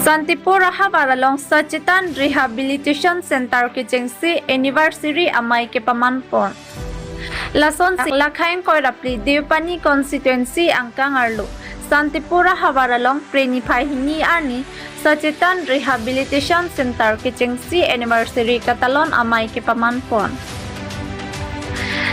Santipur ahavar along Sachetan Rehabilitation Center kechengsi anniversary amai kapeman pon. Lason lakhaing koirapli Devpani constituency angkang arlo. Santipur ahavar along prenifai hini ani Sachetan Rehabilitation Center kechengsi anniversary katalon amai kapeman pon.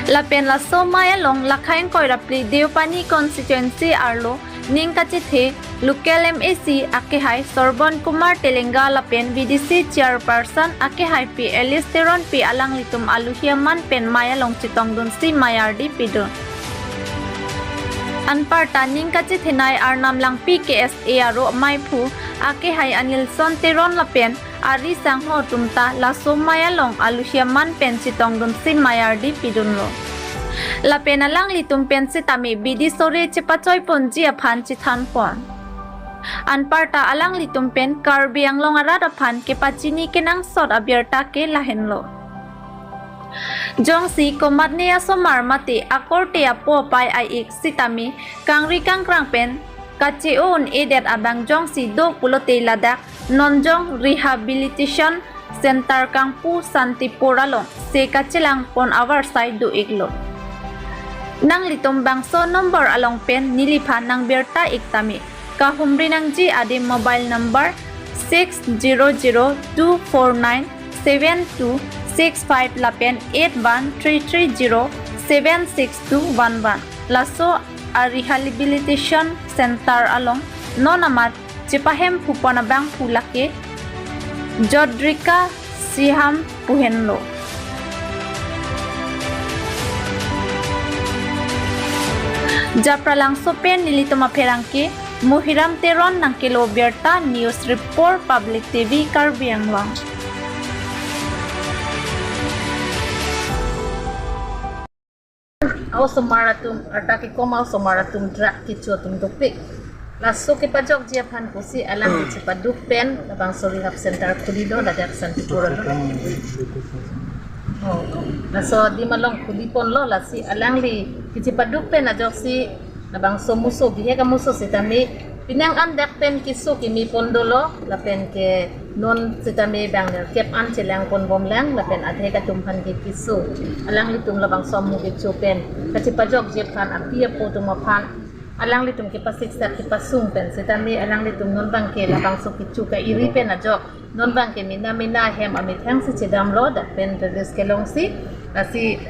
Lapen laso maya long lakhaing koirapli Devpani constituency arlo ning kachithe local MAC akehai Sorbon Kumar Telenga lapen VDC chairperson akehai P Elisteron P alang litum aluhiaman pen maya long chitong dun si mayardi pidun anparta ning kachithinai arnam lang PKSA aro maipu akehai Anilson Teron lapen ari sangho tumta laso maya long aluhiaman pen chitong dun si mayardi pidun lo Lapena lang litum pensi tami bidi sore cepacoy ponji aphan chithan pon. Anparta alang litum pen karbiang long arad aphan ke pachini kenang sot abierta ke lahen lo. Jongsi komatne asomar mati akorte apo pai aik sitami kangri kangkrang pen kaceun edet abang jongsi do pulote ladak nonjong rehabilitation center kangpu santipur along se kacelang pon our side do iglo. Nang litom bangso number along pen nilipan nang berta iktami kahumri nang ji ade mobile number 6002497265 lapen 8133076211 laso a rehabilitation center along nonamat cipahem pupona bang pulake jodrika siham puhenlo Japralang sopen nilito maperangke Muhiram Teron ng Kilo Berta News Report Public TV Karbiang lang. Ako sumaratum atake koma sumaratum drak kichotum dupik. Laso ke pajok jiapan kusi alang di Cipadupen labang Rehab Center Kulido dadak Santipur. Oh, laso di malong kulipon lo lasi alang li Cipadupen na joksi labang muso bihe ka muso sitami pinang andak pen kiso kimi pondolo lapen ke non sitami bang kep an celang pon bom lang lapen adhe ka tumhan ke kiso alang litum labang somu ke chopen kacipajok jepkan apia po tumapan alang litum ke pasik sa ke pasung pen sitami alang litum non bang ke labang so kichu ka iri pen ajok non bang ke mina hem amit hang si chedam lo da pen redes ke longsi lasi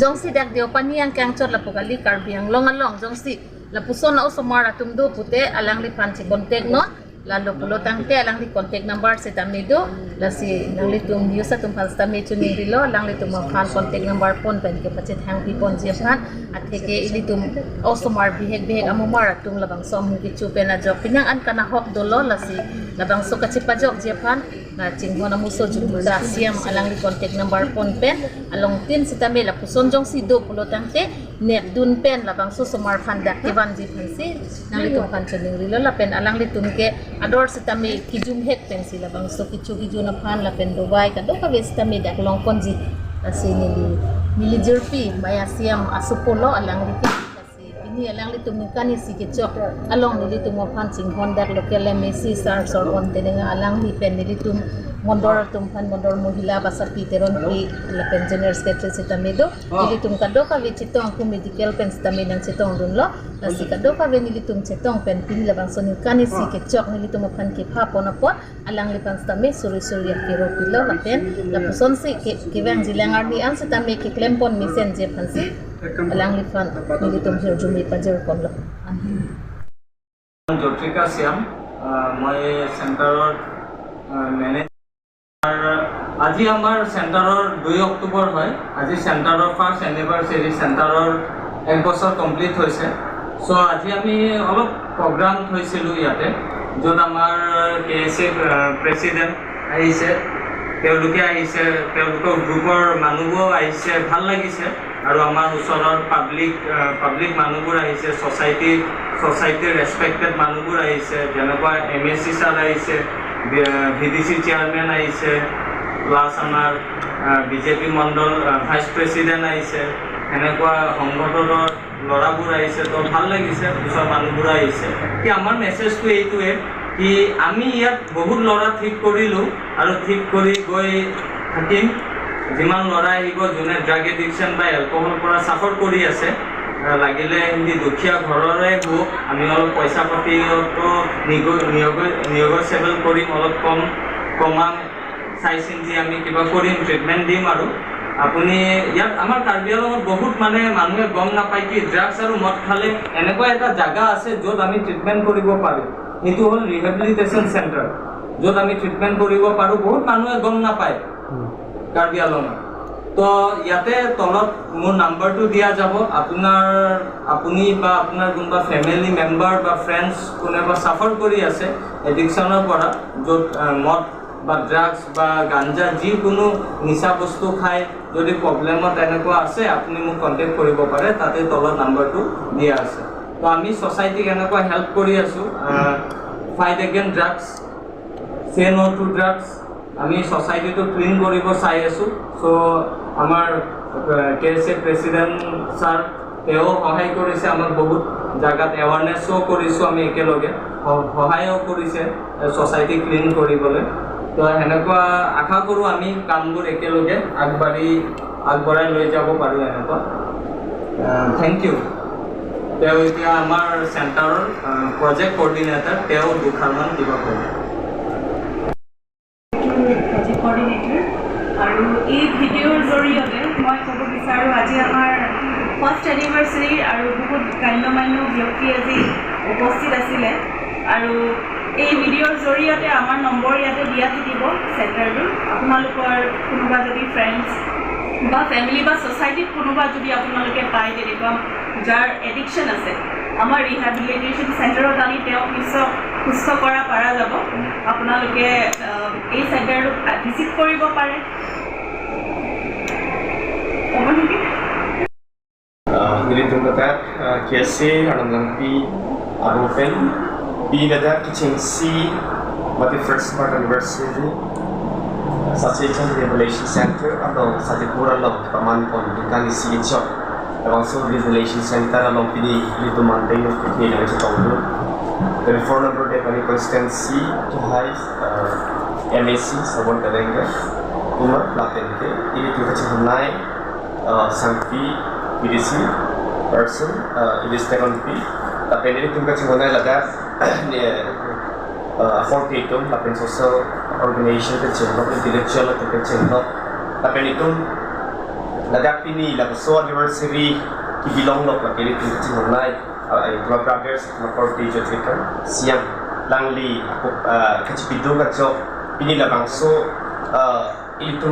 jongsi dak Devpani ang kang chot lapukali karbiang longalong jongsi lapuson na usomara tumdo pute alang li panci kontek no lalo pulotang te alang li kontek number si tamido lasi nang litum yusa tum pal stami chuning dilo alang litum maphan kontek number pon pen ke pachet hang pipon jiaphan atheke ilitum usomar bihek amumara tum labang som ki chupen a jok pinang an kana hok dolo lasi labang so kachipajok jiaphan na chingho na muso jumuda siam alang li kontek number pon pen along tin si tami lapuson jong si do pulotang te nek dun pen labang so somar phan dak kivan jiaphan si nang litum phan chuning dilo lapen alang litum ke ador sitami kijum hek pen sila bang so kichu na phan la pen Dubai kado ka ves tami dak long konji kasi nili jerpi maya siam asupolo alang liti kasi ini alang litum kani si kichok along nili tum phan sing hondak local MAC sar sor on tenenga alang li pen nili tum mondor tum phan mondor mohila basati teron pi la pen general secretary sitami do nili tum kado ka vi chitong ku medical pen sitami nang chitong dun lo nasi kado ka ve nili tum chitong pen pin la bang so ni kani si kichok nili tum phan ki pha pon apon alang li pan sitami suri kiro pilo la pen la puson si kivang jilangar ni an sitami ki klempon misen je phan si alang li pan nili tum hir jumi pajer kon lo Jotrika Siam মই চেণ্টাৰৰ manager আজি আমাৰ চেণ্টাৰৰ 2 অক্টোবৰ হয় আজি চেণ্টাৰৰ first anniversary চেণ্টাৰৰ 1 বছৰ কমপ্লিট হৈছে সো আজি আমি অলপ প্ৰগ্ৰাম থৈছিলোঁ ইয়াতে য'ত আমাৰ কেএসএ প্ৰেচিডেণ্ট আহিছে তেওঁলোকে আহিছে তেওঁলোকৰ গ্ৰুপৰ মানুহবোৰ আহিছে ভাল লাগিছে আৰু আমাৰ ওচৰৰ পাব্লিক মানুহবোৰ আহিছে সোসাইটিৰ ৰেসপেক্টেড মানুহবোৰ আহিছে যেনেকুৱা MAC ছাৰ আহিছে VDC চেয়াৰমেন আহিছে প্লাছ আমাৰ বিজেপি মণ্ডল ভাইচ প্ৰেচিডেণ্ট আহিছে এনেকুৱা সংগঠনৰ ল'ৰাবোৰ আহিছে তো ভাল লাগিছে ওচৰৰ মানুহবোৰ আহিছে কি আমাৰ মেছেজটো এইটোৱে কি আমি ইয়াত বহুত ল'ৰা ঠিক কৰিলোঁ আৰু ঠিক কৰি গৈ থাকিম যিমান ল'ৰা আহিব যোনে ড্ৰাগ এডিকশ্যন বা এলকহলৰ পৰা চাফাৰ কৰি আছে লাগিলে হিন্দী দুখীয়া ঘৰৰে হওক আমি অলপ পইচা পাতিটো নিগচিয়েবল কৰিম অলপ কমাম চাই চিন্তি আমি কিবা কৰিম ট্ৰিটমেণ্ট দিম আৰু আপুনি ইয়াত আমাৰ কাৰ্বি আংলঙত বহুত মানে মানুহে গম নাপায় কি ড্ৰাগছ আৰু মদ খালে এনেকুৱা এটা জাগা আছে য'ত আমি ট্ৰিটমেণ্ট কৰিব পাৰোঁ সেইটো হ'ল ৰিহেবিলিটেশ্যন চেণ্টাৰ য'ত আমি ট্ৰিটমেণ্ট কৰিব পাৰোঁ বহুত মানুহে গম নাপায় কাৰ্বি আংলঙত তো ইয়াতে তলত মোৰ নাম্বাৰটো দিয়া যাব আপুনি বা আপোনাৰ কোনোবা ফেমিলি মেম্বাৰ বা ফ্ৰেণ্ডছ কোনোবা চাফাৰ কৰি আছে এডিকশ্যনৰ পৰা য'ত মদ বা ড্ৰাগছ বা গাঞ্জা যিকোনো নিচা বস্তু খাই যদি প্ৰব্লেমত এনেকুৱা আছে আপুনি মোক কণ্টেক্ট কৰিব পাৰে তাতে তলত নাম্বাৰটো দিয়া আছে তো আমি ছ'চাইটিক এনেকুৱা হেল্প কৰি আছোঁ fight against drugs say no two drugs আমি ছ'চাইটিটো ক্লিন কৰিব চাই আছোঁ চ' আমাৰ KSA প্ৰেচিডেণ্ট ছাৰ তেওঁ সহায় কৰিছে আমাক বহুত জাগাত এৱাৰনেছো কৰিছোঁ আমি একেলগে সহায়ো কৰিছে ছ'চাইটি ক্লিন কৰিবলৈ তো সেনেকুৱা আশা কৰোঁ আমি কামবোৰ একেলগে আগবঢ়াই লৈ যাব পাৰোঁ এনেকুৱা থেংক ইউ তেওঁ এতিয়া আমাৰ চেণ্টাৰৰ প্ৰজেক্ট কোঅৰ্ডিনেটৰ তেওঁ দুষাৰমান কিবা ক'ব প্ৰজেক্ট কোঅৰ্ডিনেটৰ আৰু এই ভিডিঅ'ৰ জৰিয়তে মই ক'ব বিচাৰোঁ আজি আমাৰ ফাৰ্ষ্ট এনিভাৰ্চাৰী আৰু বহুত গণ্যমান্য ব্যক্তি আজি উপস্থিত আছিলে আৰু এই ভিডিঅ'ৰ জৰিয়তে আমাৰ নম্বৰ ইয়াতে দিয়া থাকিব চেণ্টাৰটোৰ আপোনালোকৰ কোনোবা যদি ফ্ৰেণ্ডছ বা ফেমিলি বা ছ'চাইটিত কোনোবা যদি আপোনালোকে পায় তেনেকুৱা যাৰ এডিকশ্যন আছে আমাৰ ৰিহেবিলিটেশ্যন চেণ্টাৰত আনি তেওঁক সুস্থ কৰা পৰা যাব আপোনালোকে এই চেণ্টাৰটোক ভিজিট কৰিব পাৰে Jadi tunggatak KSA alam lampi arupen binada kechengsi mati first part anniversary Sachetan Rehabilitation Center atau santipur along kapeman pon dengan isi chok also Rehabilitation Center along pini itu mantai untuk kini yang cakap dulu telephone number dia kami constancy to high MAC sabun terengah umur laten ke ini kita cakap naik sampai PDC person it is taken fee tapi ini tunggu cengona laga fortitum tapi social organization kecengok intellectual atau kecengok tapi itu laga ini laga so anniversary kibilong lok lagi ini tunggu cengona dua brothers forti jotrikan siang langli aku kecipidu kacok ini laga so itu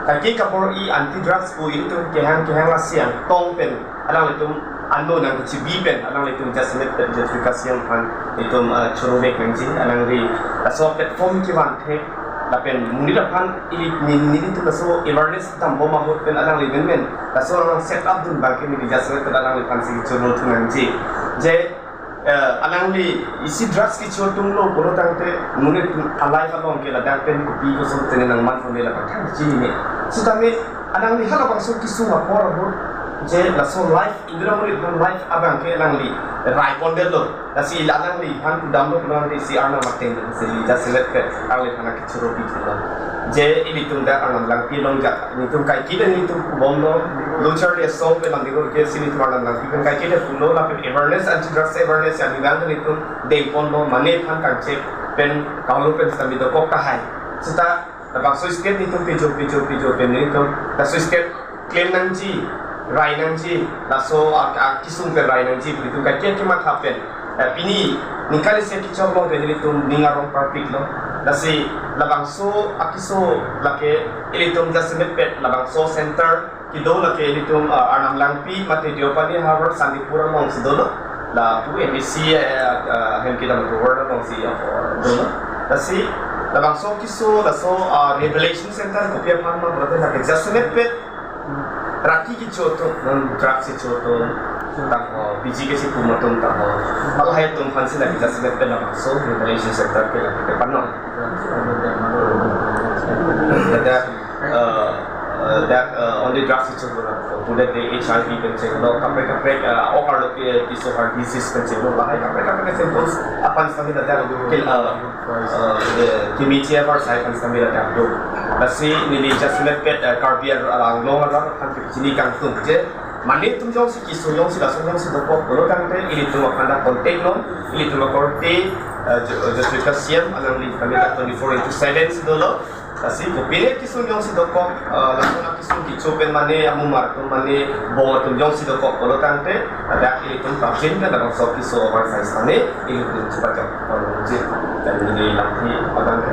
kaki kapur i anti drugs bu itu kehang lah siang tong pen alang itu anu nang cibi pen alang itu jasmet justifikasi yang kan itu curubek nangji alang ri aso platform kiwan the lapen muni dapan ini itu kaso awareness tambo mahut pen alang ri men kaso set up dun bangke ni jasmet alang ri kan si curut nangji je alang ri isi drugs ki chotum lo bolo tangte muni alai kalong ke la pen kopi ko so tene nang man phone la kan ji ni so tame alang ri hala bang so kisu ma por ho je la so life indra muri life abang ke alang ri rai pondel lo la si alang ri han download alang ri si arna maten se li jasmet ke alang ri kana ki choro pi lo je ini tunda alang lang pi long ja ni tum kai ki ni tum bom lo locher le so pe lang digo ke sini tum alang lang pi kai ki le fulo la pe awareness anti drugs awareness ya ni gang ni tum de pon lo mane phan kan che pen kaulo pen sami do kok ka hai sita bang so skate ni tum pijo pen ni tum la so skate claim nang ji rai nang ji la so kisum pe rai nang ji itu kai ki ma thapen pini nikali se ki chok lo de ni tum ningarong perfect lo la si labang so akiso lake ilitum jasmet pet labang so center kido lake ilitum anam langpi mate diopani ahavar santipur long sidolo la pu MSc hem kita motor long si dolo la si labang so kiso la so revelation center kopia pharma brother lake jasmet pet raki ki choto non drugs ki choto tak biji ke si pumatum tak malah hai tum fansi lagi jasmet pet labang so revelation center ke lake panno that only drugs itu sudah di HIV pencet lo kapek kapek orang lo ke disorder disease pencet lo lah kapek kapek sempurna apa kami datang kimi chia par sai kami datang tu nasi ini adjustment pet carbier alang long alang kan sini kang tung je mani tum jong si kisu jong si lasung jong si doko kalau kang te ini tu makan kontek non ini tu makorte justifikasian alang li kami datang 24/7 si dolo kasi kopile kisun jong si doko langsung nak kisun kicopen mane amu marton mane bonga tum jong si doko kalau kang te ada ini tum praksin kan dalam sok kisu oversize mane ini tu cepat jong kalau je dan ini lagi akan ke